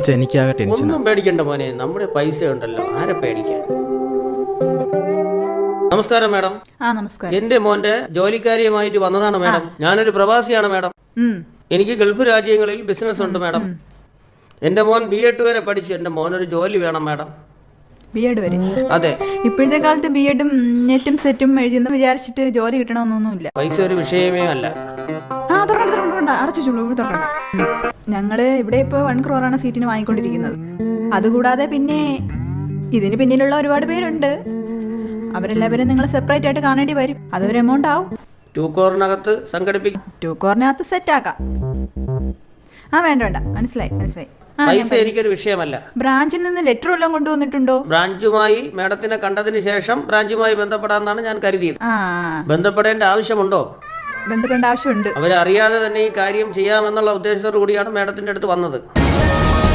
അച്ഛൻ എനിക്കാകെ ടെൻഷൻ. ഒന്നും പേടിക്കണ്ട മോനെ, നമ്മുടെ പൈസ ഉണ്ടല്ലോ, ആരെ പേടിക്കാൻ. നമസ്കാരം മാഡം. നമസ്കാരം. എന്റെ മോന്റെ ജോലിക്കാരിയുമായിട്ട് വന്നതാണ് മാഡം. ഞാനൊരു പ്രവാസിയാണ് മാഡം. എനിക്ക് ഗൾഫ് രാജ്യങ്ങളിൽ ബിസിനസ് ഉണ്ട് മാഡം. എന്റെ മോൻ BEd വരെ പഠിച്ചു. എന്റെ മോനൊരു ജോലി വേണം മാഡം. BEd വരെ? അതെ. ഇപ്പോഴത്തെ കാലത്ത് BEഡും നെറ്റും സെറ്റും എഴുതിയെന്ന് വിചാരിച്ചിട്ട് ജോലി കിട്ടണമെന്നൊന്നുമില്ല. പൈസ ഒരു വിഷയമേ അല്ല. അടച്ചു. ഞങ്ങള് ഇവിടെ ഇപ്പോൾ 1 crore സീറ്റിന് വാങ്ങിക്കൊണ്ടിരിക്കുന്നത്. അതുകൂടാതെ പിന്നെ ഇതിന് പിന്നിലുള്ള ഒരുപാട് പേരുണ്ട്. അവരെല്ലാവരും നിങ്ങൾ സെപ്പറേറ്റ് ആയിട്ട് കാണേണ്ടി വരും. അതൊരു എമൗണ്ട് ആവും. 2 crore സംഘടിപ്പിക്കും. 2 crore സെറ്റ് ആക്കാം. വേണ്ട, മനസ്സിലായി. പൈസ എനിക്കൊരു വിഷയമല്ല. ബ്രാഞ്ചിൽ നിന്ന് ലെറ്റർ വല്ലതും കൊണ്ടുവന്നിട്ടുണ്ടോ? ബ്രാഞ്ചുമായി മാഡത്തിനെ കണ്ടതിന് ശേഷം ബ്രാഞ്ചുമായി ബന്ധപ്പെടാന്നാണ് ഞാൻ കരുതിയത്. ബന്ധപ്പെടേണ്ട ആവശ്യമുണ്ടോ? ബന്ധപ്പെടേണ്ട ആവശ്യമുണ്ട്. അവരറിയാതെ തന്നെ ഈ കാര്യം ചെയ്യാമെന്നുള്ള ഉദ്ദേശത്തോടു കൂടിയാണ് മാഡത്തിന്റെ അടുത്ത് വന്നത്.